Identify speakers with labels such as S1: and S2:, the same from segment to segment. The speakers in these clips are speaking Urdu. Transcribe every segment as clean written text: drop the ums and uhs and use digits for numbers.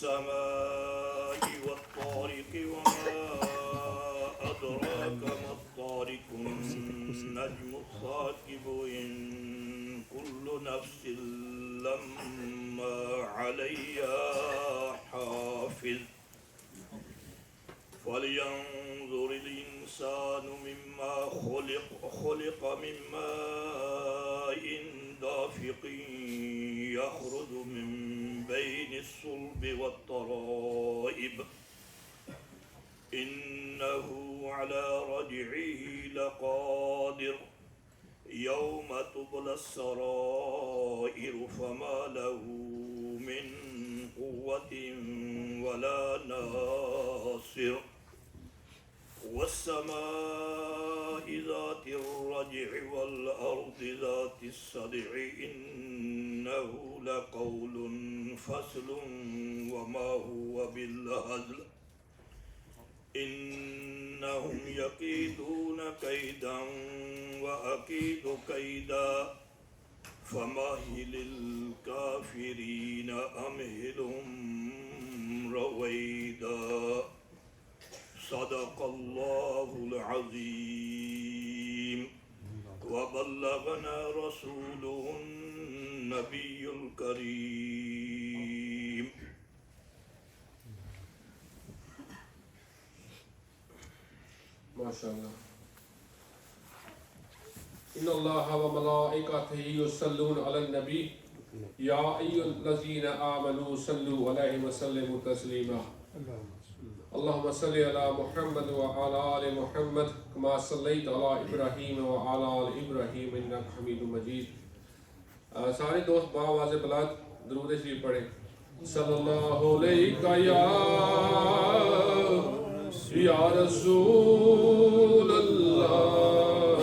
S1: السماء والطارق وما أدراك ما الطارق النجم الثاقب إن كل نفس لما عليها حافظ فلينظر الإنسان مما خلق من ماء دافق يخرج من بين الصلب والترائب إنه على رجعه لقادر يوم تبلى السرائر فما له من قوة ولا ناصر والسماء ذات الرجع والأرض ذات الصدع إنه لقول فصل وما هو بالهزل إنهم يكيدون كيدا وأكيد كيدا فمهل الكافرين أمهلهم رويدا صدق الله العظيم وبلغنا رسوله النبي الكريم
S2: ما شاء الله إن الله وملائكته يصلون على النبي يا أيها الذين آمنوا صلوا عليه وسلموا تسليما اللهم صل على محمد وعلى آل محمد كما صليت على إبراهيم وعلى آل إبراهيم إنك حميد مجيد سارے دوست باواز بلاد درود شریف پڑھیں صلی اللہ علیہ یا رسول اللہ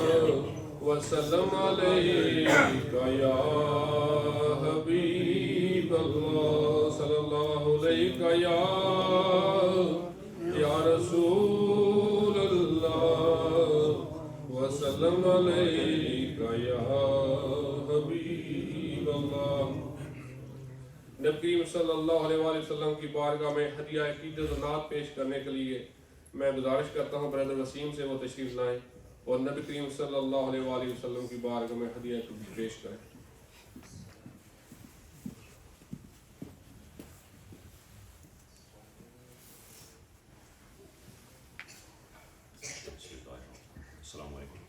S2: وسلم علیک یا حبیب اللہ صلی اللہ علیہ یا رسول اللہ وسلم علیک یا حبیب اللہ۔ نبی کریم صلی اللہ علیہ وسلم کی بارگاہ میں ہدیہ عقیدت و نعت پیش کرنے کے لیے میں گزارش کرتا ہوں برادر وسیم سے وہ تشریف لائیں اور نبی کریم صلی اللہ علیہ وسلم کی بارگاہ میں ہدیہ عقیدت پیش کریں۔
S1: السلام علیکم۔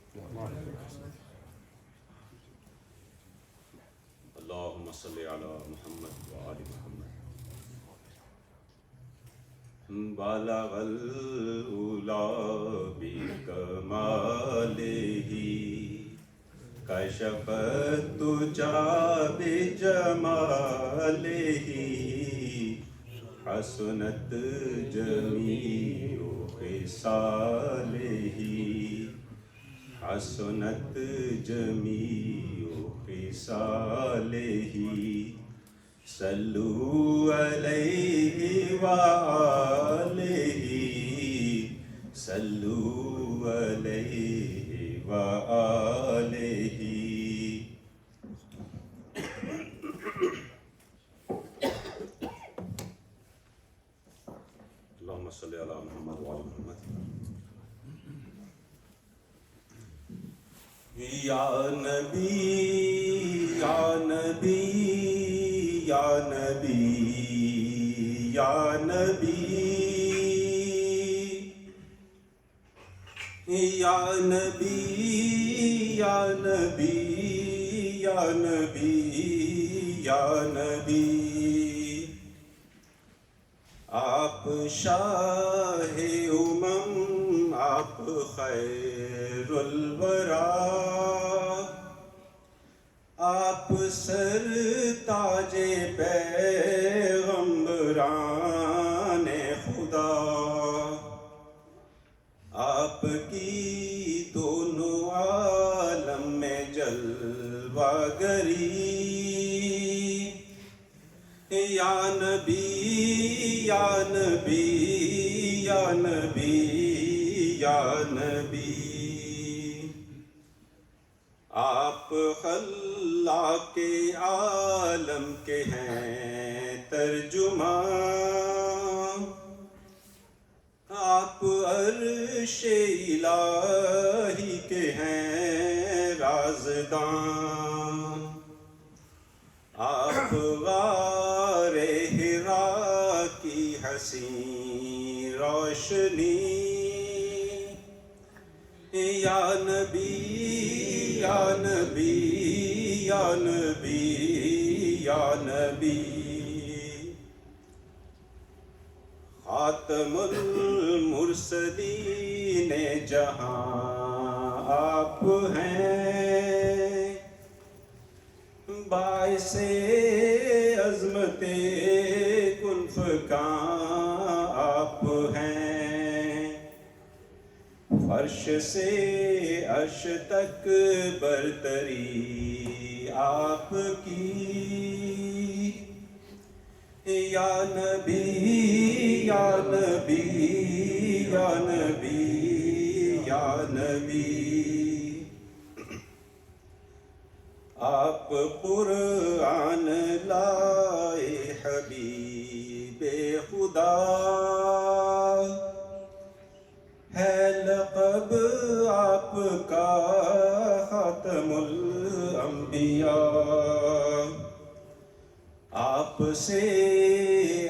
S1: اللہم صلی علی محمد وآل محمد۔ بلغ العلا بکمالہ کشف الدجی بجمالہ حسنت جمیع خصالہ حسنت جمیع خصالہ صلو علیہ وآلہ صلو علیہ وآلہ۔ اللہم صلی علی محمد وآل محمد۔ یا نبی یا نبی یا نبی یا نبی یا نبی یا نبی یا نبی یا نبی آپ شاہ امم آپ خیر الورا آپ سر تاج پیغمبران خدا آپ کی دونوں عالم میں جلوہ گری یا نبی یا نبی یا نبی یا نبی آپ خلاق عالم کے ہیں
S3: ترجمان، آپ عرش الہی کے ہیں رازدان، آپ غار حرا کی حسین روشنی، یا نبی یا نبی یا نبی یا نبی، خاتم المرسلین جہاں آپ ہیں، باعث عظمت کن فکاں آپ ہیں، فرش سے عرش تک برتری آپ کی، یا نبی یا نبی یا نبی یا نبی، آپ قرآن لائے حبیب خدا، ہے لقب آپ کا خاتم الانبیاء، آپ سے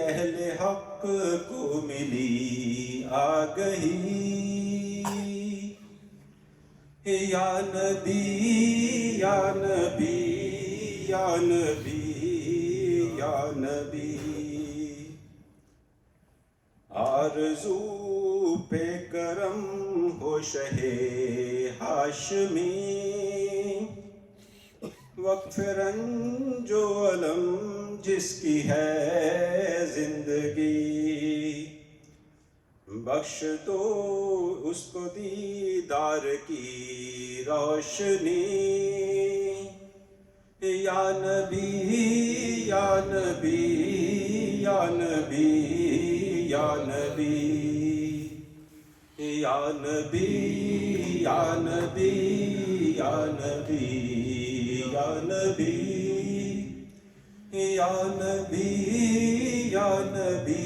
S3: اہل حق کو ملی آگہی، یا نبی یا نبی یا نبی یا نبی، آرزو پہ کرم ہو شہ ہاشمی، وقف رنج و علم جس کی ہے زندگی، بخش دو اس کو دیدار کی روشنی، یا نبی یا نبی یا نبی یا نبی، یا نبی یا نبی یا نبی یا نبی، یا نبی یا نبی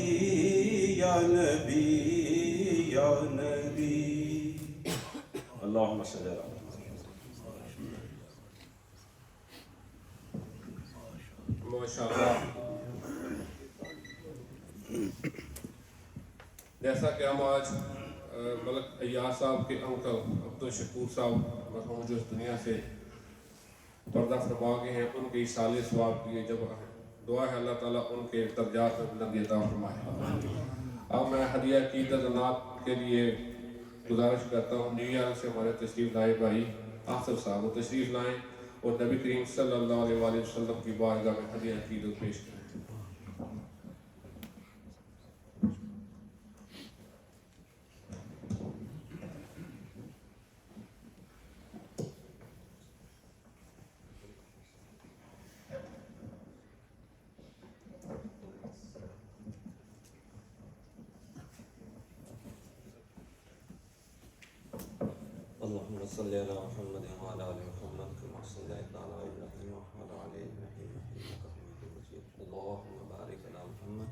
S3: یا نبی یا نبی، اللہم صلی اللہ علیہ وسلم۔
S2: ماشاءاللہ، جیسا کہ ہم آج ملک ایاز صاحب کے انکل عبدالشکور صاحب مرحوم جو اس دنیا سے پردہ فرما گئے ہیں، ان کے سال ثواب کی جب دعا ہے اللہ تعالیٰ ان کے درجات میں بلندی عطا فرمائے۔ اب میں ہدیہ عقیدت نعت کے لیے گزارش کرتا ہوں، نیو یارک سے ہمارے تشریف لائے بھائی آصف صاحب، وہ تشریف لائیں اور نبی کریم صلی اللہ علیہ وآلہ وسلم کی بارگاہ میں ہدیہ عقیدت پیش کریں۔
S3: اللهم صل على محمد وعلى ال محمد كما صليت على ابراهيم وعلى ال ابراهيم انك حميد مجيد، اللهم بارك على محمد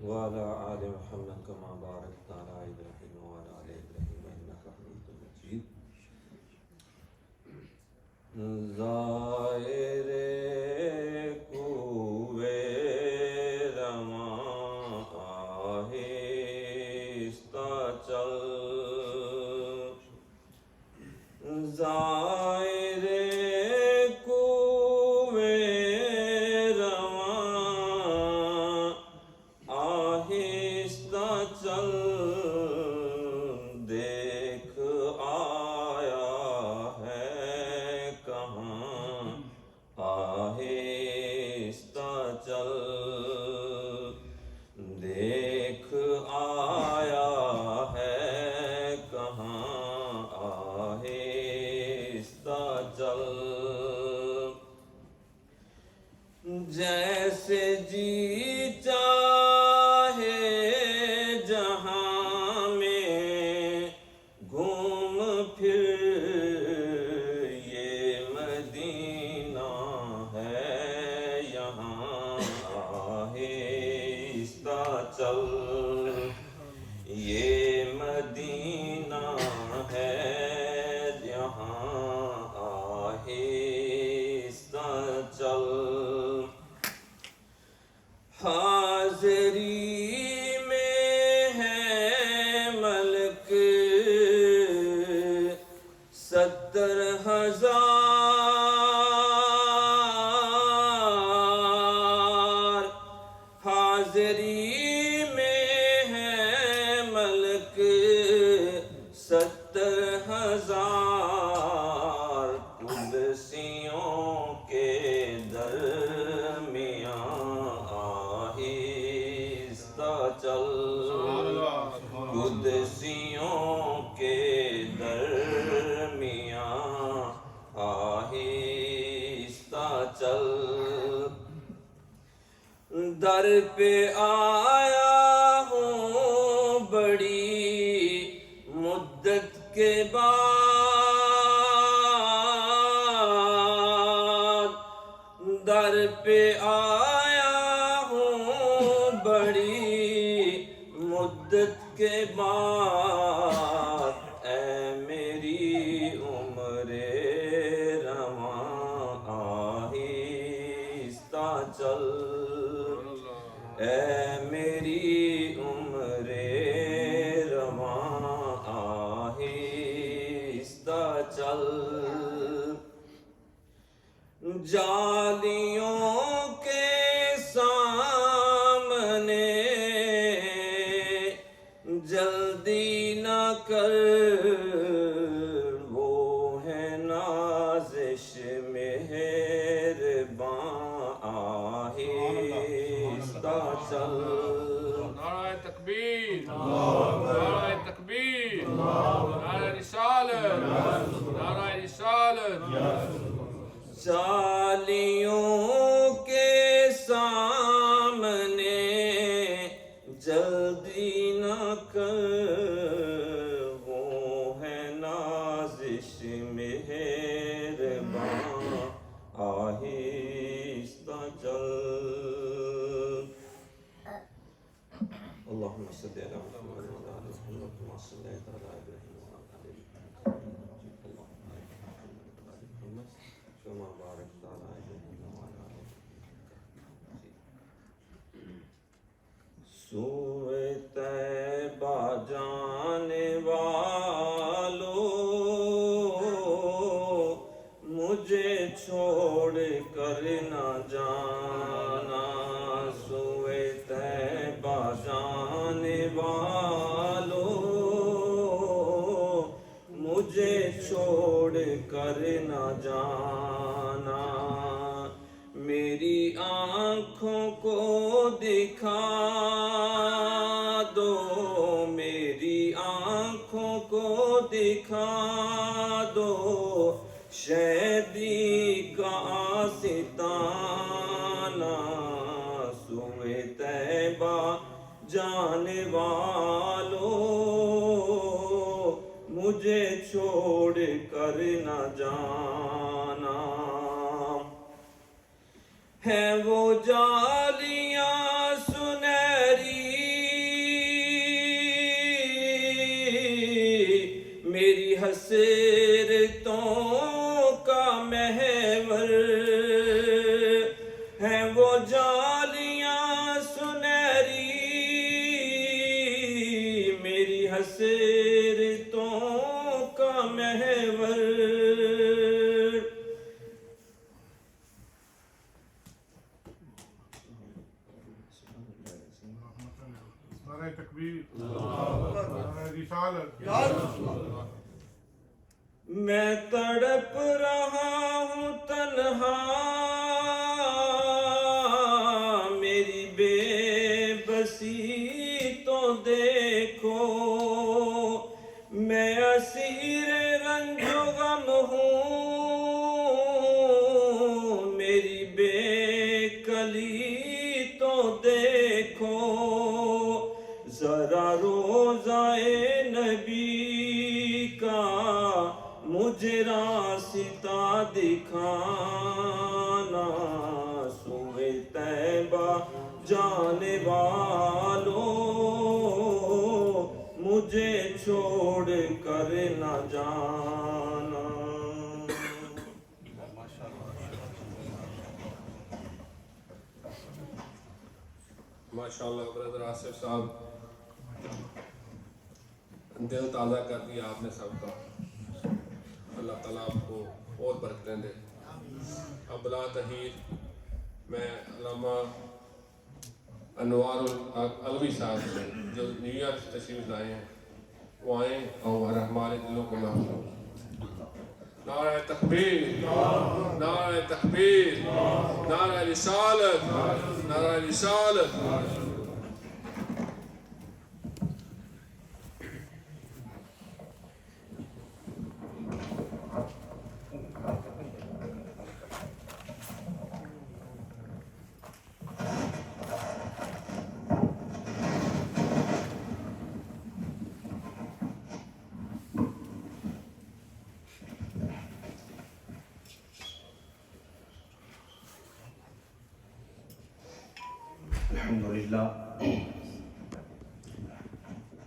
S3: وعلى ال محمد كما باركت على ابراهيم وعلى ال ابراهيم انك حميد مجيد، ظاہر کوے رواں آہستہ چل، ظاہر کوے رواں آہستہ چل، دیکھ آیا ہے کہاں آہستہ چل، دیکھ آیا ہے کہاں آہستہ چل یہ مدینہ ہے جہاں آہستہ چل حاضری میں ہے ملک 70,000 حاضری میں ہے ملک 70,000 قدسیوں کے درمیان آہستہ چل قدسیوں کے درمیان آہستہ چل در پہ آیا ہوں بڑی مدت کے بعد در پہ آیا ہوں بڑی مدت کے بعد اے میری عمر رواں آہستہ چل اے میری عمر رواں آہستہ چل جالیوں کے سامنے جلدی نہ کر وہ ہے نازش مہرباں آہستہ چل
S2: نعرہ تکبیر نعرہ تکبیر نعرہ رسالت نعرہ رسالت
S3: جالیوں کے سامنے جلدی نہ کر وہ ہے نازش مہرباں آہستہ چل اللہم صلی علی محمد وعلی آل محمد کما صلیت علی ابراہیم وعلی آل ابراہیم اللہم بارک علی محمد وعلی آل محمد کما بارکت علی ابراہیم وعلی آل ابراہیم سوئے طیبہ جانے والو مجھے چھوڑ کر نہ جانا سوئے طیبہ جانے والو مجھے چھوڑ کر نہ جانا میری آنکھوں کو دکھا دو میری آنکھوں کو دکھا دو شہدی کا آستانہ سوئے طیبہ جانے والو مجھے چھوڑ کر نہ جانا ہے وہ جالیاں سنہری میری حسرتوں کا محور ہے وہ جالیاں سنہری میری حسرتوں کا محور
S4: نعرہ تکبیر نعرہ رسالت
S3: میں تڑپ رہا ہوں تنہا میری بے بسی تو دیکھو میں اسیر رنج و غم ہوں میری بے کلی تو دیکھو ذرا روضۂ نبی کا مجھے راستہ دکھانا سوئے طیبہ جانے والوں مجھے چھوڑ کر نہ جانا.
S2: ماشاءاللہ برادر آصف صاحب، دل تازہ کر دیا آپ نے سب کا. اللہ تعالیٰ آپ کو اور برکتیں دے. اب بلا تحیر میں علامہ انوار العلوی صاحب سے جو نیو یارک سے تشریف لائے ہیں وہ آئیں اور ہمارے دلوں کو محفوظ. نعرہ تکبیر، نعرہ تکبیر، نعرہ رسالت، نعرہ رسالت.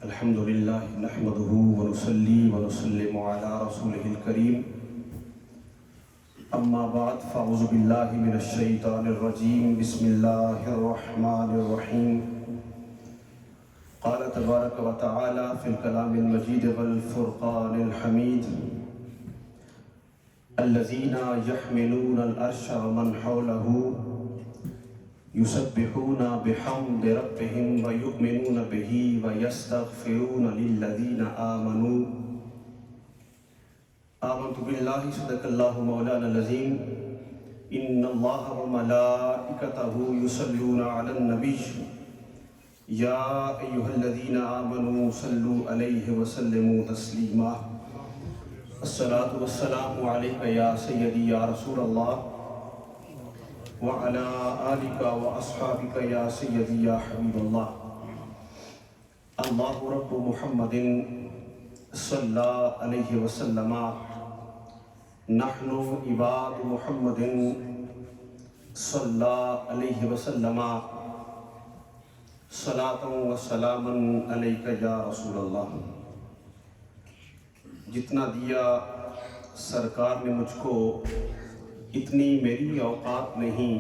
S5: الحمد لله نحمده ونصلي ونسلم على رسوله الكريم. أما بعد فأعوذ بالله من الشيطان الرجيم. بسم الله الرحمن الرحيم. قال تبارك وتعالى في الكلام المجيد والفرقان الحميد: الذين يحملون العرش ومن حوله يسبحون بحمد ربهم ويؤمنون به ويستغفرون للذين آمنوا. آمنت بالله صدق الله مولانا العظيم. إن الله وملائكته يصلون على النبي يا أيها الذين آمنوا صلوا عليه وسلموا تسليما. الصلاة والسلام عليك يا سيدي يا رسول الله وعلى آلك وأصحابك يا سيدي يا حبيب الله. الله رب محمد صلى عليه وسلم. نحن عباد محمد صلى عليه وسلم. صلاة وسلاما عليك يا رسول الله. جتنا دیا سرکار نے مجھ کو اتنی میری اوقات نہیں،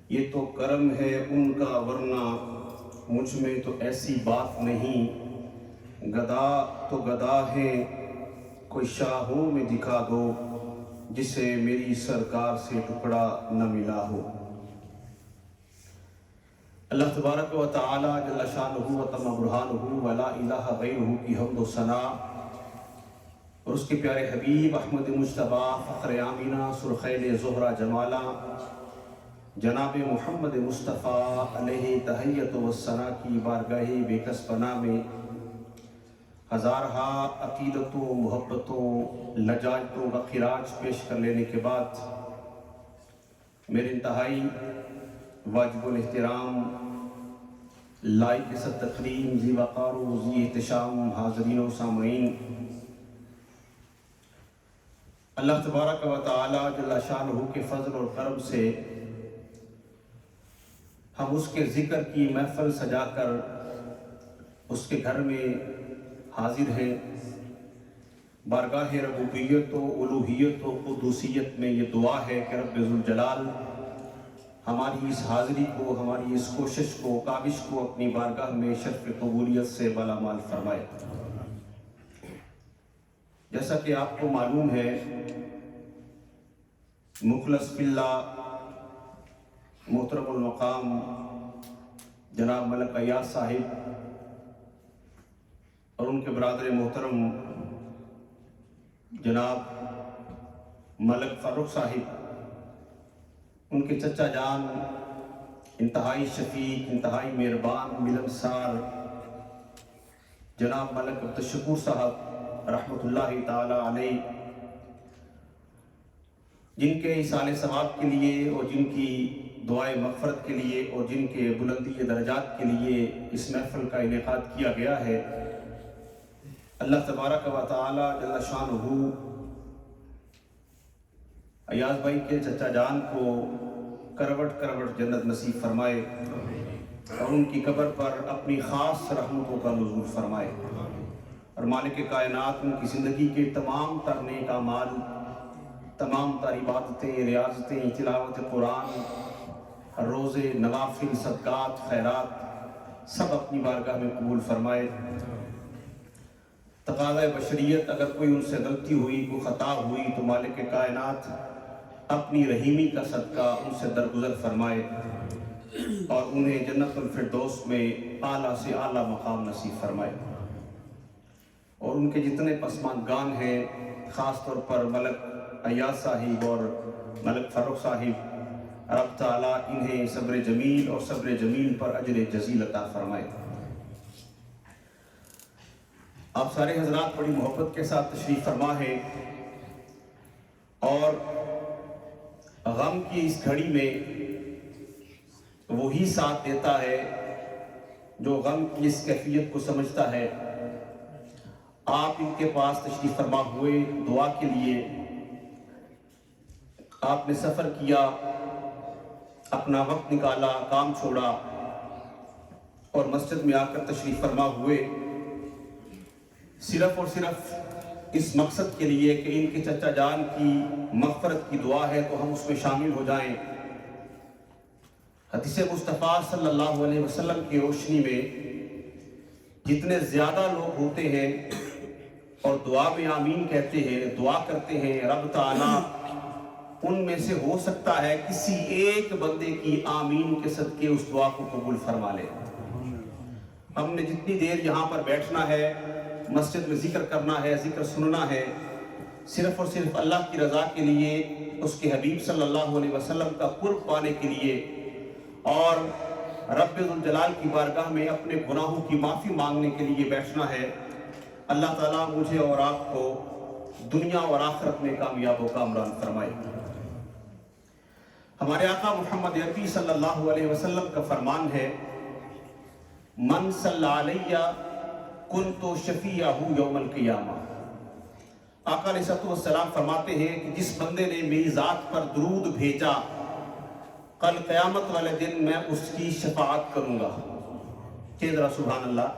S5: یہ تو کرم ہے ان کا ورنہ مجھ میں تو ایسی بات نہیں. گدا تو گدا ہے کوئی شاہوں میں دکھا دو جسے میری سرکار سے ٹکڑا نہ ملا ہو. اللہ تبارک و تعالی جل شانہ و تم برہانہ ولا الہ غیرہ کی حمد و ثنا اور اس کے پیارے حبیب احمد مجتبیٰ فخر آمینہ سرخیل زہرہ جمالہ جناب محمد مصطفیٰ علیہ تحیت و ثنا کی بارگاہ بے کس پناہ میں ہزارہا عقیدتوں، محبتوں، لجاجتوں کا خراج پیش کر لینے کے بعد میرے انتہائی واجب الاحترام لائق ست تقریم ذی وقار و ذی احتشام حاضرین و سامعین، اللہ تبارک و تعالی جل شانہ کے فضل اور کرم سے ہم اس کے ذکر کی محفل سجا کر اس کے گھر میں حاضر ہیں. بارگاہ ربوبیت و الوہیت و قدوسیت میں یہ دعا ہے کہ رب ذوالجلال ہماری اس حاضری کو، ہماری اس کوشش کو، کاوش کو اپنی بارگاہ میں شرف قبولیت سے بالامال فرمائے. جیسا کہ آپ کو معلوم ہے، مخلص فی اللہ محترم المقام جناب ملک ایاز صاحب اور ان کے برادر محترم جناب ملک فاروق صاحب، ان کے چچا جان انتہائی شفیق، انتہائی مہربان، ملنسار جناب ملک عبدالشکور صاحب رحمۃ اللہ تعالی علیہ، جن کے اصالِ ثواب کے لیے اور جن کی دعائے مغفرت کے لیے اور جن کے بلندی درجات کے لیے اس محفل کا انعقاد کیا گیا ہے. اللہ تبارک و تعالی جل شانہ ایاز بھائی کے چچا جان کو کروٹ کروٹ جنت نصیب فرمائے اور ان کی قبر پر اپنی خاص رحمتوں کا نزول فرمائے، اور مالک کائنات ان کی زندگی کے تمام تر نیک اعمال، تمام تر عبادتیں، ریاضتیں، تلاوت قرآن، روزے، نوافل، صدقات، خیرات سب اپنی بارگاہ میں قبول فرمائے۔ تقاضۂ بشریت اگر کوئی ان سے غلطی ہوئی، کوئی خطا ہوئی تو مالک کائنات اپنی رحیمی کا صدقہ ان سے درگزر فرمائے اور انہیں جنت الفردوس میں اعلیٰ سے اعلیٰ مقام نصیب فرمائے، اور ان کے جتنے پسماندگان ہیں خاص طور پر ملک ایاز صاحب اور ملک فاروق صاحب، رب تعالیٰ انہیں صبر جمیل اور صبر جمیل پر اجر جزیل عطا فرمائے۔ آپ سارے حضرات بڑی محبت کے ساتھ تشریف فرما ہے، اور غم کی اس گھڑی میں وہی ساتھ دیتا ہے جو غم کی اس کیفیت کو سمجھتا ہے۔ آپ ان کے پاس تشریف فرما ہوئے دعا کے لیے، آپ نے سفر کیا، اپنا وقت نکالا، کام چھوڑا اور مسجد میں آ کر تشریف فرما ہوئے، صرف اور صرف اس مقصد کے لیے کہ ان کے چچا جان کی مغفرت کی دعا ہے تو ہم اس میں شامل ہو جائیں۔ حدیث مصطفیٰ صلی اللہ علیہ وسلم کی روشنی میں جتنے زیادہ لوگ ہوتے ہیں اور دعا میں آمین کہتے ہیں، دعا کرتے ہیں، رب تعالیٰ ان میں سے ہو سکتا ہے کسی ایک بندے کی آمین کے صدقے اس دعا کو قبول فرما لے۔ ہم نے جتنی دیر یہاں پر بیٹھنا ہے، مسجد میں ذکر کرنا ہے، ذکر سننا ہے، صرف اور صرف اللہ کی رضا کے لیے، اس کے حبیب صلی اللہ علیہ وسلم کا قرب پانے کے لیے، اور رب ذوالجلال کی بارگاہ میں اپنے گناہوں کی معافی مانگنے کے لیے بیٹھنا ہے۔ اللہ تعالیٰ مجھے اور آپ کو دنیا اور آخرت میں کامیاب و کامران فرمائے۔ ہمارے آقا محمد عربی صلی اللہ علیہ وسلم کا فرمان ہے، من صلی علیہ کنت شفیعہ یوم القیامہ۔ آقا علیہ السلام فرماتے ہیں کہ جس بندے نے میری ذات پر درود بھیجا، کل قیامت والے دن میں اس کی شفاعت کروں گا۔ کہ ذرا سبحان اللہ۔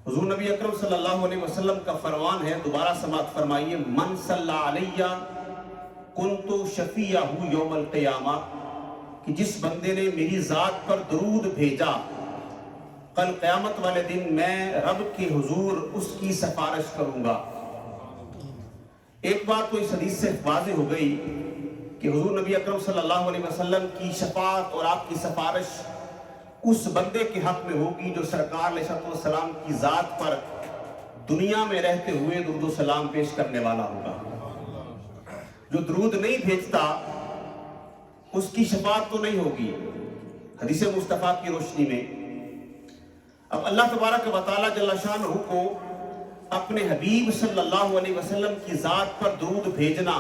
S5: حضور نبی اکرم صلی اللہ علیہ وسلم کا فرمان ہے، دوبارہ سماعت فرمائیے، من صلی علیہ کنت شفیعہ یوم القیامہ، کہ جس بندے نے میری ذات پر درود بھیجا، کل قیامت والے دن میں رب کے حضور اس کی سفارش کروں گا۔ ایک بات تو اس حدیث سے واضح ہو گئی کہ حضور نبی اکرم صلی اللہ علیہ وسلم کی شفاعت اور آپ کی سفارش اس بندے کے حق میں ہوگی جو سرکار علیہ السلام کی ذات پر دنیا میں رہتے ہوئے درود و سلام پیش کرنے والا ہوگا۔ جو درود نہیں بھیجتا اس کی شفاعت تو نہیں ہوگی حدیث مصطفیٰ کی روشنی میں۔ اب اللہ تبارک و تعالیٰ جل شانہ کو اپنے حبیب صلی اللہ علیہ وسلم کی ذات پر درود بھیجنا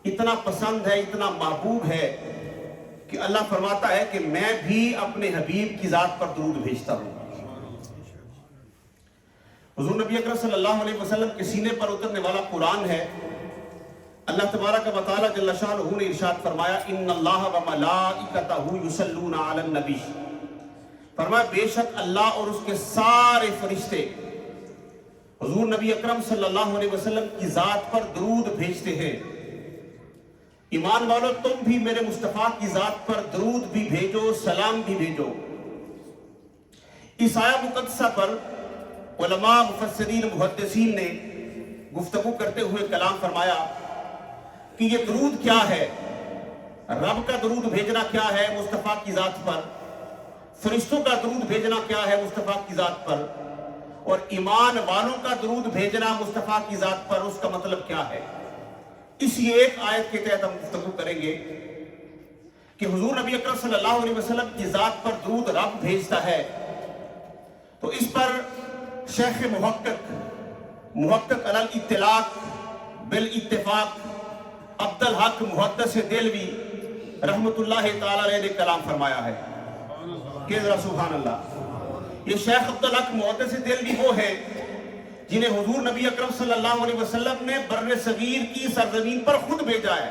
S5: اتنا پسند ہے، اتنا محبوب ہے کہ اللہ فرماتا ہے کہ میں بھی اپنے حبیب کی ذات پر درود بھیجتا ہوں۔ حضور نبی اکرم صلی اللہ علیہ وسلم کے سینے پر اترنے والا قرآن ہے۔ اللہ تبارک و تعالیٰ جل شانہ نے ارشاد فرمایا، ان اللہ و ملائکتہ یصلون علی النبی، فرمایا بے شک اللہ اور اس کے سارے فرشتے حضور نبی اکرم صلی اللہ علیہ وسلم کی ذات پر درود بھیجتے ہیں۔ ایمان والو تم بھی میرے مصطفیٰ کی ذات پر درود بھی بھیجو، سلام بھی بھیجو۔ اس آیہ مقدسہ پر علماء، مفسرین، محدثین نے گفتگو کرتے ہوئے کلام فرمایا کہ یہ درود کیا ہے، رب کا درود بھیجنا کیا ہے مصطفیٰ کی ذات پر، فرشتوں کا درود بھیجنا کیا ہے مصطفیٰ کی ذات پر، اور ایمان والوں کا درود بھیجنا مصطفیٰ کی ذات پر، اس کا مطلب کیا ہے۔ اسی ایک آیت کے تحت ہم گفتگو کریں گے کہ حضور نبی اکرم صلی اللہ علیہ وسلم کی ذات پر درود رب بھیجتا ہے، تو اس پر شیخ محقق علی الاطلاق بالاتفاق عبد الحق محدث دہلوی رحمت اللہ تعالی علیہ نے کلام فرمایا ہے۔ کہ ذرا سبحان اللہ۔ یہ شیخ عبد الحق محدث دہلوی وہ ہے جنہیں حضور نبی اکرم صلی اللہ علیہ وسلم نے بر صغیر کی سرزمین پر خود بھیجا ہے،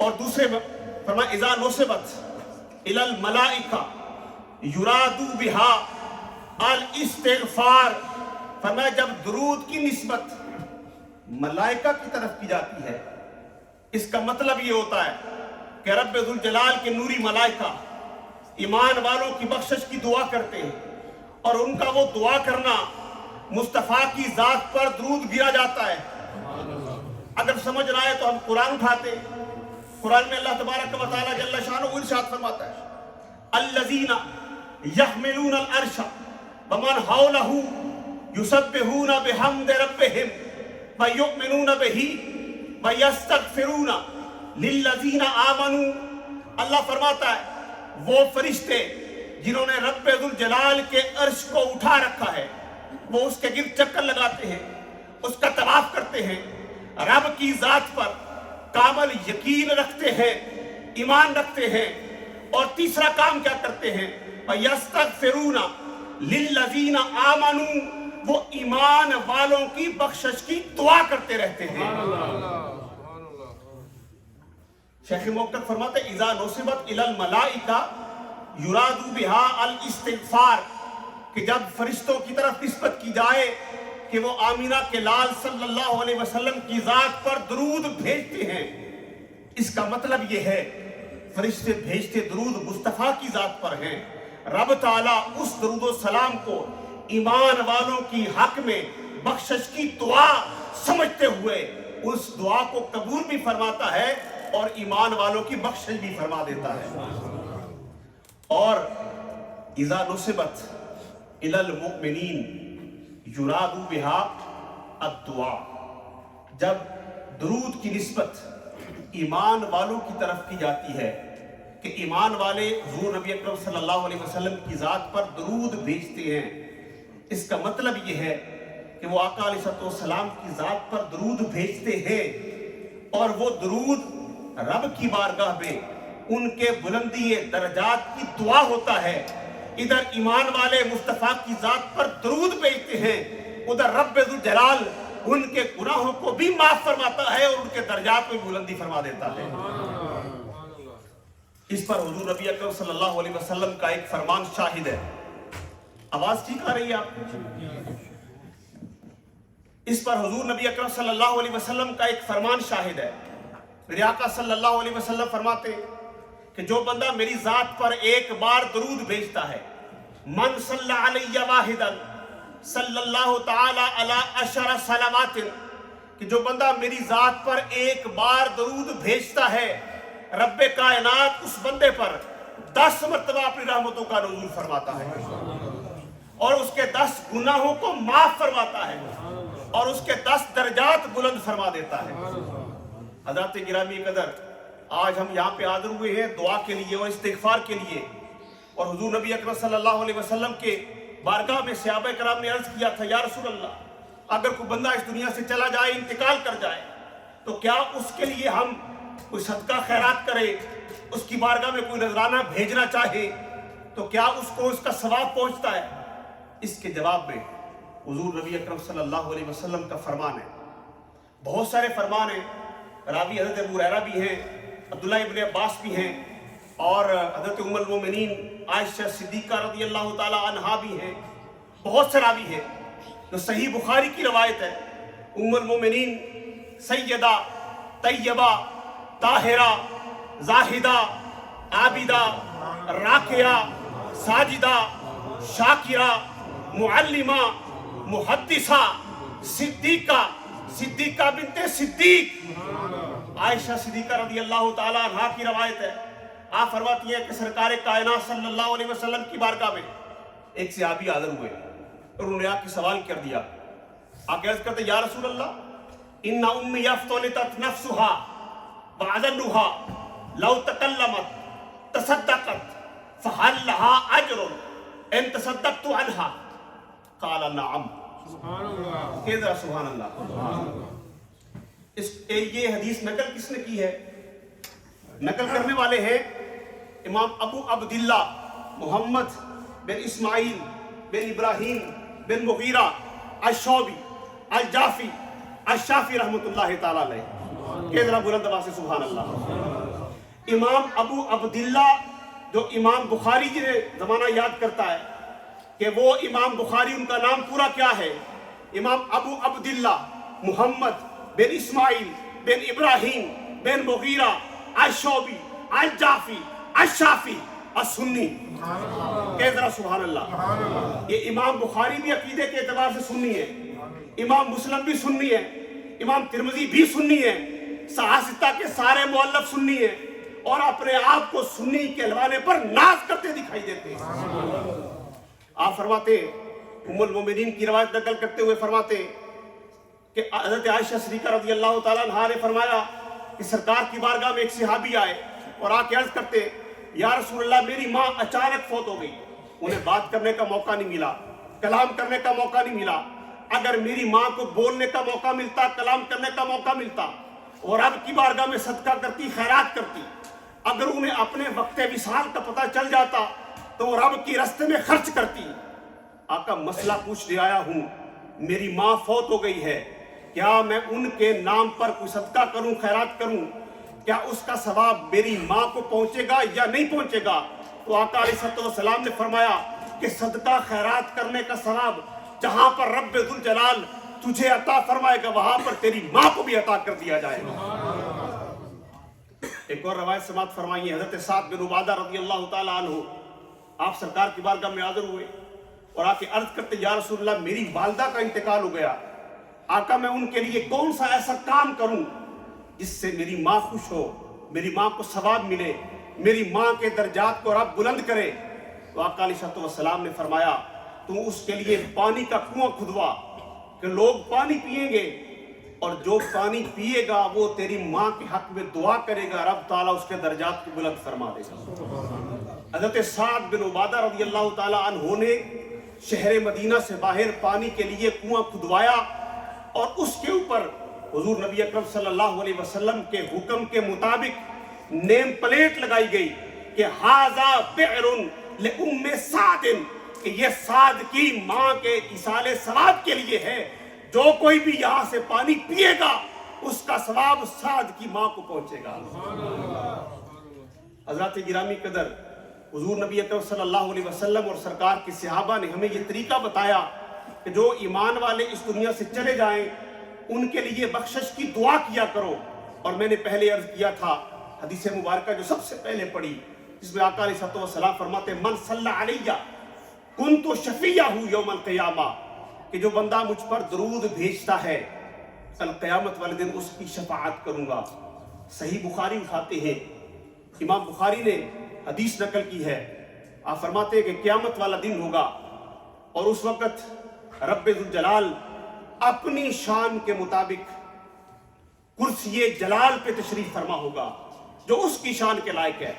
S5: اور دوسرے فرمایا اذا نصبت الی الملائکہ یرادو بہا الاستغفار، فرمایا جب درود کی نسبت ملائکہ کی طرف کی جاتی ہے، اس کا مطلب یہ ہوتا ہے کہ رب ذوالجلال کے نوری ملائکہ ایمان والوں کی بخشش کی دعا کرتے ہیں، اور ان کا وہ دعا کرنا مصطفیٰ کی ذات پر درود گرا جاتا ہے۔ اگر سمجھ نہ آئے تو ہم قرآن اٹھاتے ہیں۔ قرآن میں اللہ تبارک و تعالیٰ جل شانہ ارشاد فرماتا ہے الذین یحملون العرش ومن حولہ یسبحون بحمد ربہم ویؤمنون بہ ویستغفرون للذین آمنوا، اللہ فرماتا ہے وہ فرشتے جنہوں نے رب ذوالجلال کے عرش کو اٹھا رکھا ہے، وہ اس کے گرد چکر لگاتے ہیں، اس کا طواف کرتے ہیں، رب کی ذات پر کامل یقین رکھتے ہیں، ایمان رکھتے ہیں، اور تیسرا کام کیا کرتے ہیں وَيَسْتَغْفِرُونَ لِلَّذِينَ آمَنُوا، وہ ایمان والوں کی بخشش کی دعا کرتے رہتے ہیں۔ شیخ موقت فرماتے ہیں اذا نصبت الی الملائکہ یراد بہا الاستغفار، کہ جب فرشتوں کی طرف نسبت کی جائے کہ وہ آمینہ کے لال صلی اللہ علیہ وسلم کی ذات پر درود بھیجتے ہیں، اس کا مطلب یہ ہے فرشتے بھیجتے درود مصطفیٰ کی ذات پر ہیں، رب تعالیٰ اس درود و سلام کو ایمان والوں کی حق میں بخشش کی دعا سمجھتے ہوئے اس دعا کو قبول بھی فرماتا ہے اور ایمان والوں کی بخشش بھی فرما دیتا ہے۔ اور اذا نصبت الی المؤمنین یراد بہا الدعا، جب درود کی نسبت ایمان والوں کی طرف کی جاتی ہے کہ ایمان والے حضور نبی اکرم صلی اللہ علیہ وسلم کی ذات پر درود بھیجتے ہیں، اس کا مطلب یہ ہے کہ وہ آقا علیہ السلام کی ذات پر درود بھیجتے ہیں، اور وہ درود رب کی بارگاہ میں ان کے بلندی درجات کی دعا ہوتا ہے۔ ادھر ایمان والے مصطفیٰ کی ذات پر درود بھیجتے ہیں، ادھر رب ذوالجلال ان کے گناہوں کو بھی معاف فرماتا ہے اور ان کے درجات میں بلندی فرما دیتا ہے۔ اس پر حضور نبی اکرم صلی اللہ علیہ وسلم کا ایک فرمان شاہد ہے۔ آواز ٹھیک آ رہی ہے آپ کو؟ اس پر حضور نبی اکرم صلی اللہ علیہ وسلم کا ایک فرمان شاہد ہے۔ میرے آقا صلی اللہ علیہ وسلم فرماتے کہ جو بندہ میری ذات پر ایک بار درود بھیجتا ہے، من صلی علی واحدا صلی اللہ تعالی علی عشر صلوات، کہ جو بندہ میری ذات پر ایک بار درود بھیجتا ہے، رب کائنات اس بندے پر 10 مرتبہ اپنی رحمتوں کا نزول فرماتا ہے اور اس کے 10 گناہوں کو معاف فرماتا ہے اور اس کے 10 درجات بلند فرما دیتا ہے۔ حضرات گرامی قدر، آج ہم یہاں پہ حاضر ہوئے ہیں دعا کے لیے اور استغفار کے لیے، اور حضور نبی اکرم صلی اللہ علیہ وسلم کے بارگاہ میں صحابہ کرام نے عرض کیا تھا یا رسول اللہ، اگر کوئی بندہ اس دنیا سے چلا جائے، انتقال کر جائے، تو کیا اس کے لیے ہم کوئی صدقہ خیرات کرے، اس کی بارگاہ میں کوئی نذرانہ بھیجنا چاہے تو کیا اس کو اس کا ثواب پہنچتا ہے؟ اس کے جواب میں حضور نبی اکرم صلی اللہ علیہ وسلم کا فرمان ہے، بہت سارے فرمان ہیں، راوی حضرت ابو ہریرہ بھی ہیں، عبداللہ ابن عباس بھی ہیں، اور حضرت ام المومنین عائشہ صدیقہ رضی اللہ تعالی عنہا بھی ہیں، بہت سے راوی ہیں۔ جو صحیح بخاری کی روایت ہے، ام المومنین سیدہ طیبہ طاہرہ زاہدہ عابدہ راکعہ ساجدہ شاکرہ معلمہ محدثہ صدیقہ بنت صدیق عائشہ صدیقہ رضی اللہ تعالی عنہا کی روایت ہے۔ آپ فرماتی ہیں کہ سرکار کائنات صلی اللہ علیہ وسلم کی بارگاہ میں ایک صحابی حاضر ہوئے اور انہوں نے آ کے سوال کر دیا، آگے عرض کرتے یا رسول اللہ ان امی افتلتت نفسها وعذنها لو تکلمت تصدقت فهل لها اجر ان تصدقت عنها؟ قال نعم۔ سبحان اللہ، کہہ سبحان اللہ۔ یہ حدیث نقل کس نے کی ہے؟ نقل کرنے والے ہیں امام ابو عبداللہ محمد بن اسماعیل بن ابراہیم بن مغیرہ الشعبی الجعفی الشافعی رحمۃ اللہ تعالی علیہ۔ کہ ذرا بلند آواز سے سبحان اللہ۔ امام ابو عبداللہ جو امام بخاری جی نے زمانہ یاد کرتا ہے کہ وہ امام بخاری ان کا نام پورا کیا ہے؟ امام ابو عبداللہ محمد بن اسماعیل بن ابراہیم بن مغیرہ الشعبی الجعفی الشافی السنی. کہ ذرا سبحان اللہ. یہ امام بخاری بھی عقیدے کے اعتبار سے سنی ہے, امام مسلم بھی سنی ہے, امام ترمذی بھی سنی ہے, صحاح کے سارے مؤلف سنی ہیں, اور اپنے آپ کو سنی کہلوانے پر ناز کرتے دکھائی دیتے ہیں. آپ فرماتے ہیں, ام المومنین کی روایت نقل کرتے ہوئے فرماتے ہیں کہ حضرت عائشہ صدیقہ رضی اللہ تعالیٰ عنہا نے فرمایا کہ سرکار کی بارگاہ میں ایک صحابی آئے اور آ کے عرض کرتے, یا رسول اللہ میری ماں اچانک فوت ہو گئی, انہیں بات کرنے کا موقع نہیں ملا, کلام کرنے کا موقع نہیں ملا. اگر میری ماں کو بولنے کا موقع ملتا, کلام کرنے کا موقع ملتا, اور رب کی بارگاہ میں صدقہ کرتی, خیرات کرتی, اگر انہیں اپنے وقت وصال کا پتہ چل جاتا تو وہ رب کی راستے میں خرچ کرتی. آقا مسئلہ پوچھنے آیا ہوں, میری ماں فوت ہو گئی ہے, کیا میں ان کے نام پر کوئی صدقہ کروں, خیرات کروں, کیا اس کا ثواب میری ماں کو پہنچے گا یا نہیں پہنچے گا؟ تو آقا علیہ السلام نے فرمایا کہ صدقہ خیرات کرنے کا ثواب جہاں پر رب ذوالجلال تجھے عطا فرمائے گا وہاں پر تیری ماں کو بھی عطا کر دیا جائے گا. ایک اور روایت سماعت فرمائیے, حضرت سعد بن عبادہ رضی اللہ تعالیٰ عنہ آپ سرکار کی بارگاہ میں حاضر ہوئے اور آ کے عرض کرتے, یا رسول اللہ میری والدہ کا انتقال ہو گیا, آقا میں ان کے لیے کون سا ایسا کام کروں جس سے میری ماں خوش ہو, میری ماں کو ثواب ملے, میری ماں کے درجات کو رب بلند کرے؟ تو آقا علیہ السلام نے فرمایا, تو اس کے لیے پانی کا کنواں کھدوا کہ لوگ پانی پیئیں گے, اور جو پانی پیے گا وہ تیری ماں کے حق میں دعا کرے گا, رب تعالیٰ اس کے درجات کو بلند فرما دے گا. حضرت سعد بن عبادہ رضی اللہ تعالیٰ عنہ نے شہر مدینہ سے باہر پانی کے لیے کنواں کھدوایا, اور اس کے اوپر حضور نبی اکرم صلی اللہ علیہ وسلم کے حکم کے مطابق نیم پلیٹ لگائی گئی کہ ھذا بئر لأم سعد, کہ یہ سعد کی ماں کے ایصال ثواب کے لیے ہے, جو کوئی بھی یہاں سے پانی پیے گا اس کا ثواب سعد کی ماں کو پہنچے گا. حضرات گرامی قدر, حضور نبی اکرم صلی اللہ علیہ وسلم اور سرکار کے صحابہ نے ہمیں یہ طریقہ بتایا کہ جو ایمان والے اس دنیا سے چلے جائیں ان کے لیے بخشش کی دعا کیا کرو. اور میں نے پہلے عرض کیا تھا حدیث مبارکہ جو سب سے پہلے پڑھی, جس میں آقا علیہ السلام فرماتے, من صلی علیہ کنت شفیعہ یوم القیامہ, کہ جو بندہ مجھ پر درود بھیجتا ہے کل قیامت والے دن اس کی شفاعت کروں گا. صحیح بخاری اٹھاتے ہیں, امام بخاری نے حدیث نقل کی ہے, آپ فرماتے ہیں کہ قیامت والا دن ہوگا اور اس وقت رب ذوالجلال اپنی شان کے مطابق کرسی جلال پہ تشریف فرما ہوگا جو اس کی شان کے لائق ہے.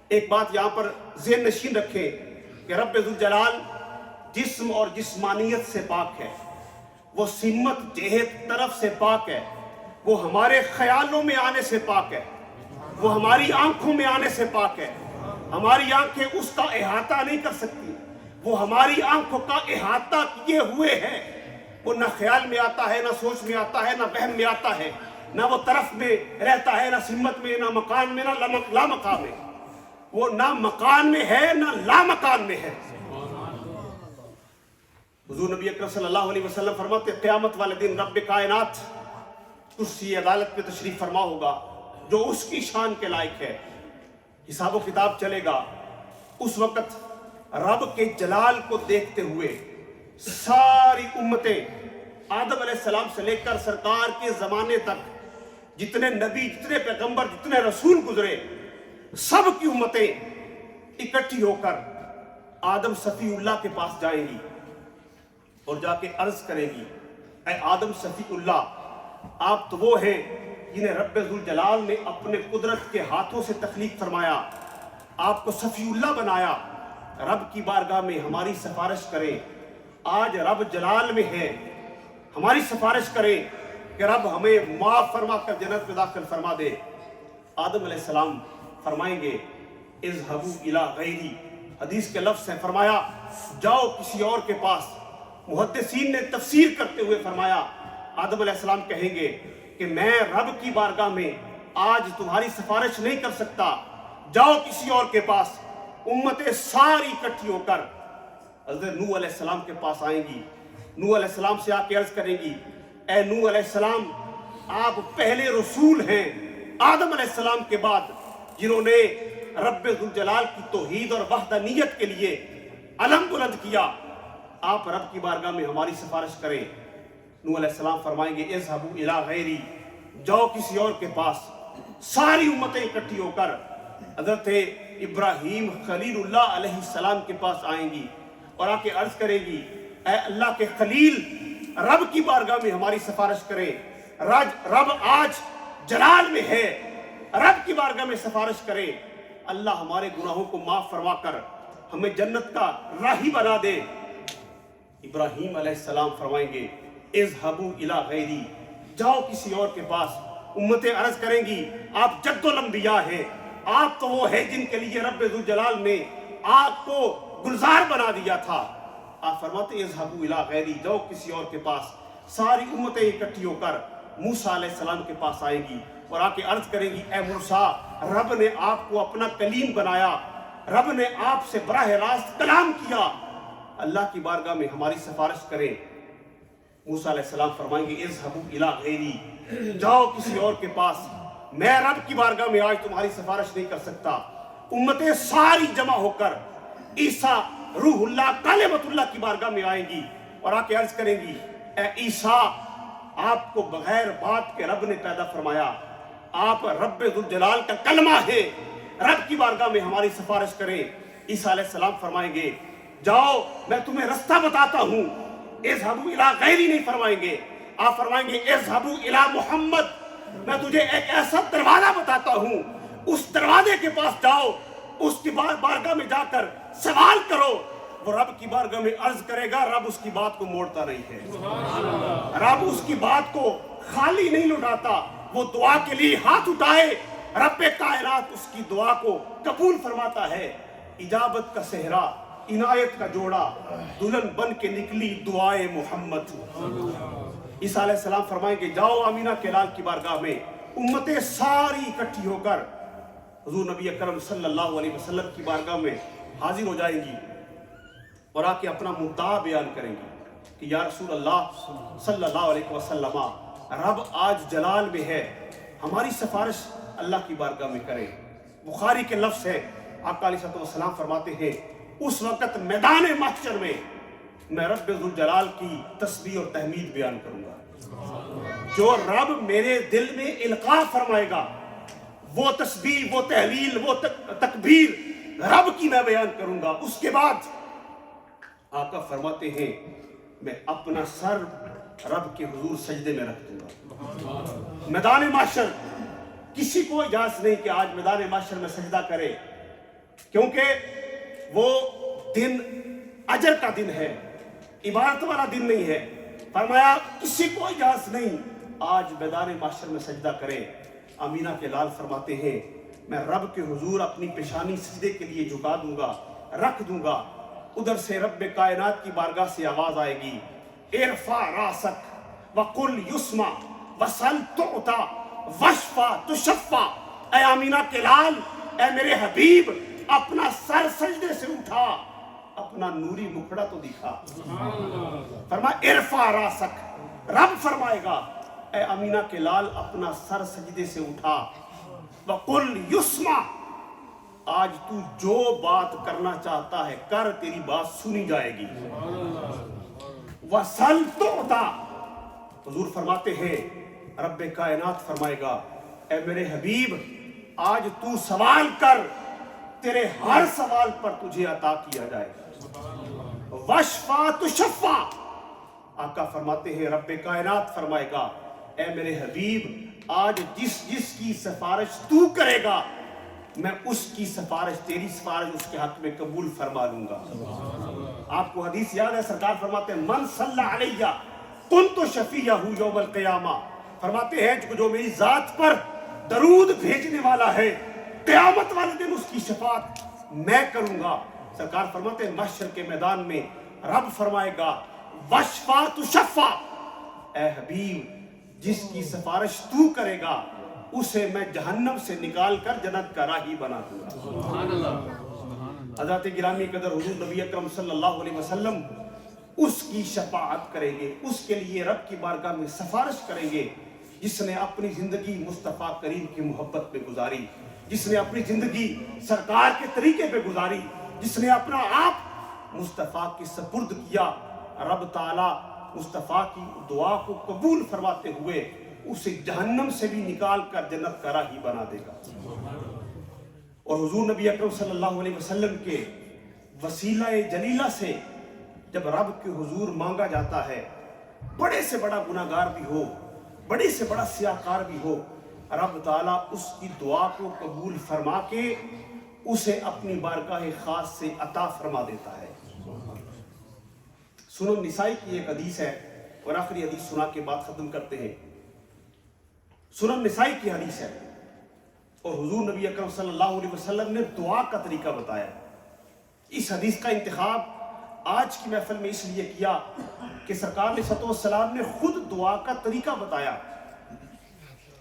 S5: ایک بات یہاں پر ذہن نشین رکھیں کہ رب ذوالجلال جسم اور جسمانیت سے پاک ہے, وہ سمت جہت طرف سے پاک ہے, وہ ہمارے خیالوں میں آنے سے پاک ہے, وہ ہماری آنکھوں میں آنے سے پاک ہے. ہماری آنکھیں اس کا احاطہ نہیں کر سکتی, وہ ہماری آنکھوں کا احاطہ کیے ہوئے ہیں. وہ نہ خیال میں آتا ہے, نہ سوچ میں آتا ہے, نہ وہم میں آتا ہے, نہ وہ طرف میں رہتا ہے, نہ سمت میں, نہ مکان میں, نہ لا مکان میں. وہ نہ مکان میں ہے نہ لا مکان میں ہے. حضور نبی اکرم صلی اللہ علیہ وسلم فرماتے قیامت والے دن رب کائنات کرسی عدالت پہ تشریف فرما ہوگا جو اس کی شان کے لائق ہے. حساب و کتاب چلے گا. اس وقت رب کے جلال کو دیکھتے ہوئے ساری امتیں آدم علیہ السلام سے لے کر سرکار کے زمانے تک جتنے نبی, جتنے پیغمبر, جتنے رسول گزرے, سب کی امتیں اکٹھی ہو کر آدم صفی اللہ کے پاس جائیں گی اور جا کے عرض کریں گی, اے آدم صفی اللہ, آپ تو وہ ہیں جنہیں رب ذوالجلال نے اپنے قدرت کے ہاتھوں سے تخلیق فرمایا, آپ کو صفی اللہ بنایا, رب کی بارگاہ میں ہماری سفارش کریں. آج رب جلال میں ہے, ہماری سفارش کریں کہ رب ہمیں معاف فرما کر جنت میں داخل فرما دے. آدم علیہ السلام فرمائیں گے اذهبوا الی غیری, حدیث کے لفظ ہیں, فرمایا جاؤ کسی اور کے پاس. محدثین نے تفسیر کرتے ہوئے فرمایا آدم علیہ السلام کہیں گے کہ میں رب کی بارگاہ میں آج تمہاری سفارش نہیں کر سکتا، جاؤ کسی اور کے پاس۔ امتیں ساری اکٹھی ہو کر حضرت نوح علیہ السلام کے پاس آئیں گی، نوح علیہ السلام سے آ کے عرض کریں گی، اے نوح علیہ السلام، آپ پہلے رسول ہیں آدم علیہ السلام کے بعد جنہوں نے رب ذوالجلال کی توحید اور وحدانیت کے لیے علم بلند کیا۔ آپ رب کی بارگاہ میں ہماری سفارش کریں۔ نوح علیہ السلام فرمائیں گے، اذهبوا الی غیری، جاؤ کسی اور کے پاس۔ ساری امتیں اکٹھی ہو کر حضرت ابراہیم خلیل اللہ علیہ السلام کے پاس آئیں گی اور آ کے عرض کریں گی، اے اللہ کے خلیل، رب کی بارگاہ میں ہماری سفارش کریں۔ رب آج جلال میں ہے، رب کی بارگاہ میں سفارش کریں، اللہ ہمارے گناہوں کو معاف فرما کر ہمیں جنت کا راہی بنا دے۔ ابراہیم علیہ السلام فرمائیں گے، اذهبوا الی غیری، جاؤ کسی اور کے پاس۔ امتیں عرض کریں گی، آپ جد الانبیاء ہیں، آپ تو وہ ہیں جن کے لیے رب ذوالجلال نے آپ کو گلزار بنا دیا تھا۔ آپ فرماتے ہیں اذهبوا الی غیری، جاؤ کسی اور کے پاس۔ ساری امتیں اکٹھی ہو کر موسیٰ علیہ السلام کے پاس آئیں گی اور آ کے عرض کریں گی، اے موسیٰ، رب نے آپ کو اپنا کلیم بنایا، رب نے آپ سے براہ راست کلام کیا، اللہ کی بارگاہ میں ہماری سفارش کریں۔ موسیٰ علیہ السلام فرمائیں گے، اذهبوا الی غیری، جاؤ کسی اور کے پاس، میں رب کی بارگاہ میں آج تمہاری سفارش نہیں کر سکتا۔ امتیں ساری جمع ہو کر عیسیٰ روح اللہ کلمۃ اللہ کی بارگاہ میں آئیں گی اور آ کے عرض کریں گی، اے عیسیٰ، آپ کو بغیر بات کے رب نے پیدا فرمایا، آپ رب ذوالجلال کا کلمہ ہے، رب کی بارگاہ میں ہماری سفارش کریں۔ عیسیٰ علیہ السلام فرمائیں گے، جاؤ میں تمہیں رستہ بتاتا ہوں۔ اذهبوا الی غیری نہیں فرمائیں گے، آپ فرمائیں گے اذهبوا الی محمد، میں تجھے ایک ایسا دروازہ بتاتا ہوں، اس دروازے کے پاس جاؤ، اس کی بارگاہ میں جا کر سوال کرو، وہ رب کی بارگاہ میں عرض کرے گا، رب اس کی بات کو موڑتا نہیں ہے، رب اس کی بات کو خالی نہیں لوٹاتا، وہ دعا کے لیے ہاتھ اٹھائے، رب کائنات اس کی دعا کو قبول فرماتا ہے۔ اجابت کا صحرا، عنایت کا جوڑا، دلہن بن کے نکلی دعائے محمد۔ عیسیٰ علیہ السلام فرمائیں گے، جاؤ آمینہ کے لال کی بارگاہ میں۔ امتیں ساری اکٹھی ہو کر حضور نبی اکرم صلی اللہ علیہ وسلم کی بارگاہ میں حاضر ہو جائیں گی اور آ کے اپنا مدعا بیان کریں گی کہ یا رسول اللہ صلی اللہ علیہ وسلم، رب آج جلال میں ہے، ہماری سفارش اللہ کی بارگاہ میں کریں۔ بخاری کے لفظ ہے، آقا علیہ السلام فرماتے ہیں، اس وقت میدان محشر میں میں رب ذوالجلال کی تسبیح اور تحمید بیان کروں گا۔ جو رب میرے دل میں القاء فرمائے گا، وہ تسبیح، وہ تحلیل، وہ تکبیر رب کی میں بیان کروں گا۔ اس کے بعد آقا فرماتے ہیں، میں اپنا سر رب کے حضور سجدے میں رکھ دوں گا۔ میدان محشر کسی کو اجازت نہیں کہ آج میدان محشر میں سجدہ کرے، کیونکہ وہ دن اجر کا دن ہے، عبادت والا دن نہیں ہے۔ فرمایا کسی کو اجازت نہیں آج میدان محشر میں سجدہ کرے۔ آمینہ کے لال فرماتے ہیں، میں رب کے حضور اپنی پیشانی سجدے کے لیے جھکا دوں گا، رکھ دوں گا۔ ادھر سے رب کائنات کی بارگاہ سے آواز آئے گی، ارفع راسک وقل یسمع وسل تعطا واشفع تشفع۔ اے آمینہ کے لال، اے میرے حبیب، اپنا سر سجدے سے اٹھا، اپنا نوری مکھڑا تو دکھا۔ فرمایا ارفع راسک، رب فرمائے گا، اے آمینہ کے لال، اپنا سر سجدے سے اٹھا، وقل یسمع، آج تو جو بات کرنا چاہتا ہے کر، تیری بات سنی جائے گی۔ وَسَلْ تُعْطَى، حضور فرماتے ہیں، رب کائنات فرمائے گا، اے میرے حبیب، آج تو سوال کر، تیرے ہر سوال پر تجھے عطا کیا جائے گا۔ وَاشْفَعْ تُشَفَّعْ، آقا فرماتے ہیں، رب کائنات فرمائے گا، اے میرے حبیب، آج جس کی سفارش تو کرے گا، میں اس کی سفارش، تیری سفارش اس کے حق میں قبول فرما لوں گا۔ آپ کو حدیث یاد ہے، سرکار فرماتے ہیں، من صلی علیہ کنت شفیعہ یوم القیامہ، فرماتے ہیں جو میری ذات پر درود بھیجنے والا ہے، قیامت والے دن اس کی شفاعت میں کروں گا۔ سرکار فرماتے ہیں، محشر کے میدان میں رب فرمائے گا، واشفع تشفع، اے حبیب، جس کی سفارش تو کرے گا اسے میں جہنم سے نکال کر جنت کا راہی بنا دوں گا۔ حضرت گرامی قدر حضور نبی اکرم صلی اللہ علیہ وسلم اس کی شفاعت کریں گے، اس کے لیے رب کی بارگاہ میں سفارش کریں گے جس نے اپنی زندگی مصطفیٰ کریم کی محبت پہ گزاری، جس نے اپنی زندگی سرکار کے طریقے پہ گزاری، جس نے اپنا آپ مصطفیٰ کی سپرد کیا۔ رب تعالیٰ مصطفیٰ کی دعا کو قبول فرماتے ہوئے اسے جہنم سے بھی نکال کر جنت کا راہی بنا دے گا۔ اور حضور نبی اکرم صلی اللہ علیہ وسلم کے وسیلہ جلیلہ سے جب رب کے حضور مانگا جاتا ہے، بڑے سے بڑا گناہگار بھی ہو، بڑے سے بڑا سیاہکار بھی ہو، رب تعالیٰ اس کی دعا کو قبول فرما کے اسے اپنی بارگاہ خاص سے عطا فرما دیتا ہے۔ سنن نسائی کی ایک حدیث ہے اور آخری حدیث سنا کے بعد ختم کرتے ہیں۔ سنن نسائی کی حدیث ہے اور حضور نبی اکرم صلی اللہ علیہ وسلم نے دعا کا طریقہ بتایا۔ اس حدیث کا انتخاب آج کی محفل میں اس لیے کیا کہ سرکار علیہ السلام نے خود دعا کا طریقہ بتایا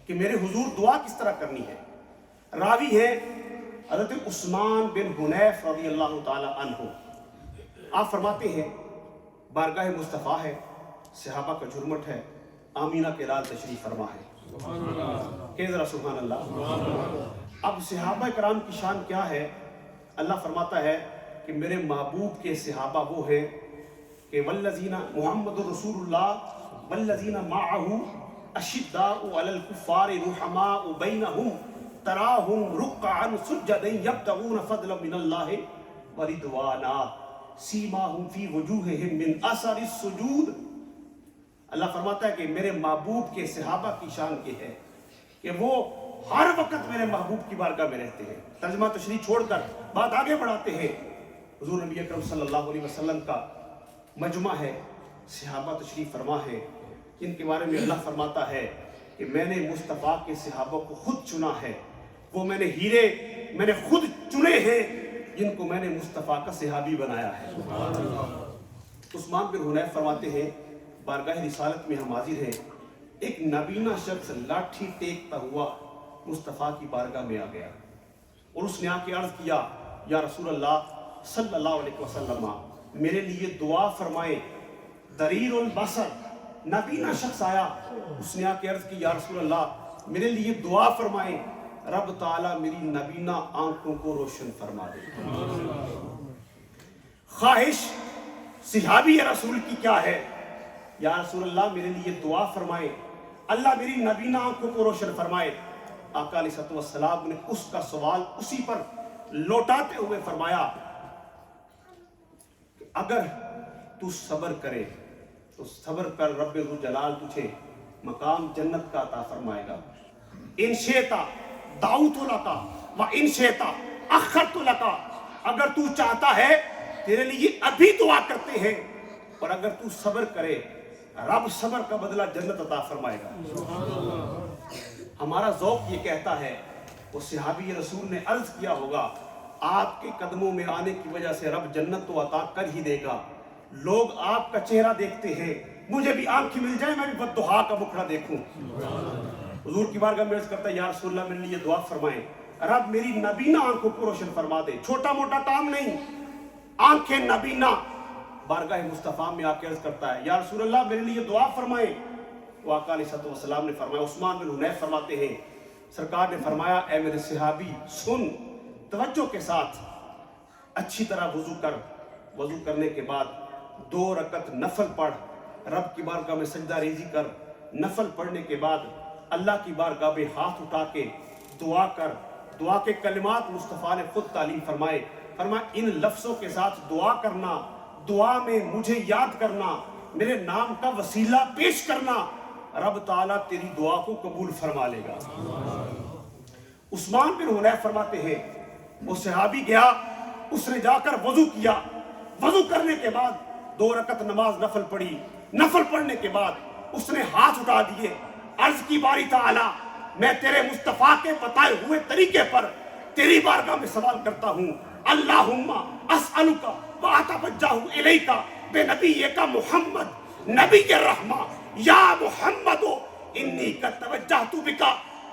S5: کہ میرے حضور دعا کس طرح کرنی ہے۔ راوی ہے حضرت عثمان بن حنیف رضی اللہ تعالی عنہ۔ آپ فرماتے ہیں بارگاہ مصطفیٰ ہے، صحابہ کا جھرمٹ ہے، آمینہ کے لال تشریف فرما ہے۔ کہ ذرا سبحان اللہ۔ اب صحابہ کرام کی شان کیا ہے؟ اللہ فرماتا ہے کہ میرے محبوب کے صحابہ وہ ہیں کہ والذین محمد رسول اللہ والذین معہ اشداء علی الکفار رحماء بینہم تراہم رکعا سجدا یبتغون فضلا من اللہ ورضوانا سیماہم فی وجوہہم من اثر السجود۔ اللہ فرماتا ہے کہ میرے محبوب کے صحابہ کی شان یہ ہے کہ وہ ہر وقت میرے محبوب کی بارگاہ میں رہتے ہیں۔ ترجمہ تشریح چھوڑ کر بات آگے بڑھاتے ہیں۔ حضور نبی اکرم صلی اللہ علیہ وسلم کا مجمع ہے، صحابہ تشریف فرما ہے، جن کے بارے میں اللہ فرماتا ہے کہ میں نے مصطفیٰ کے صحابہ کو خود چنا ہے، وہ میں نے ہیرے میں نے خود چنے ہیں جن کو میں نے مصطفیٰ کا صحابی بنایا ہے۔ عثمان بن حنیف فرماتے ہیں بارگاہ رسالت میں ہم حاضر ہیں، ایک نابینا شخص لاٹھی ٹیکتا ہوا مصطفیٰ کی بارگاہ میں آ گیا اور اس نے آ کے عرض کیا یا رسول اللہ صلی اللہ علیہ وسلم میرے لیے دعا فرمائے۔ دریر البصر نابینا شخص آیا، اس نے آ کے عرض کی یا رسول اللہ میرے لیے دعا فرمائے، رب تعالیٰ میری نابینا آنکھوں کو روشن فرما دے۔ خواہش صحابی رسول کی کیا ہے؟ یا رسول اللہ میرے لیے دعا فرمائے، اللہ میری نابینا آنکھوں کو روشن فرمائے۔ آقا علیہ السلام نے اس کا سوال اسی پر لوٹاتے ہوئے فرمایا کہ اگر تو صبر کرے تو صبر پر رب ذو جلال تجھے مقام جنت کا عطا فرمائے گا۔ ان شئتا دعوت لکا و ان شئتا اخرت لکا، اگر تو چاہتا ہے تیرے لیے ابھی دعا کرتے ہیں، اور اگر تو صبر کرے رب صبر کا بدلہ جنت عطا فرمائے گا۔ ہمارا ذوق یہ کہتا ہے، وہ صحابی رسول نے عرض کیا ہوگا آپ کے قدموں میں آنے کی وجہ سے رب جنت تو عطا کر ہی دے گا، لوگ آپ کا چہرہ دیکھتے ہیں، مجھے بھی آنکھ مل جائے میں بھی بددعا کا مکھڑا دیکھوں۔ حضور کی بارگاہ میں عرض کرتا ہے یا رسول اللہ میرے لیے دعا فرمائیں، رب میری نابینا آنکھوں کو روشن فرما دے۔ چھوٹا موٹا کام نہیں، آنکھیں نابینا۔ بارگاہ مصطفیٰ میں آ کے عرض کرتا ہے یا رسول اللہ میرے لیے دعا فرمائیں۔ وہ آقا علیہ السلام نے فرمایا، عثمان بن حنیف فرماتے ہیں سرکار نے فرمایا اے میرے صحابی سن، توجہ کے ساتھ اچھی طرح وضو کر، وضو کرنے کے بعد 2 رکعت نفل پڑھ، رب کی بارگاہ میں سجدہ ریزی کر، نفل پڑھنے کے بعد اللہ کی بارگاہ میں ہاتھ اٹھا کے دعا کر۔ دعا کے کلمات مصطفیٰ نے خود تعلیم فرمائے، فرمایا ان لفظوں کے ساتھ دعا کرنا، دعا میں مجھے یاد کرنا، میرے نام کا وسیلہ پیش کرنا، رب تعالیٰ تیری دعا کو قبول فرما لے گا۔ عثمان بن حنیف فرماتے ہیں وہ صحابی گیا، اس نے جا کر وضو کیا، وضو کرنے کے بعد 2 رکعت نماز نفل پڑھی، نفل پڑھنے کے بعد اس نے ہاتھ اٹھا دیے، عرض کی باری تعالیٰ میں تیرے مصطفیٰ کے بتائے ہوئے طریقے پر تیری بارگاہ میں سوال کرتا ہوں، اللہم اسألک واتوجہ الیک بنبیک محمد نبی الرحمہ یا محمد انی قد توجہت بک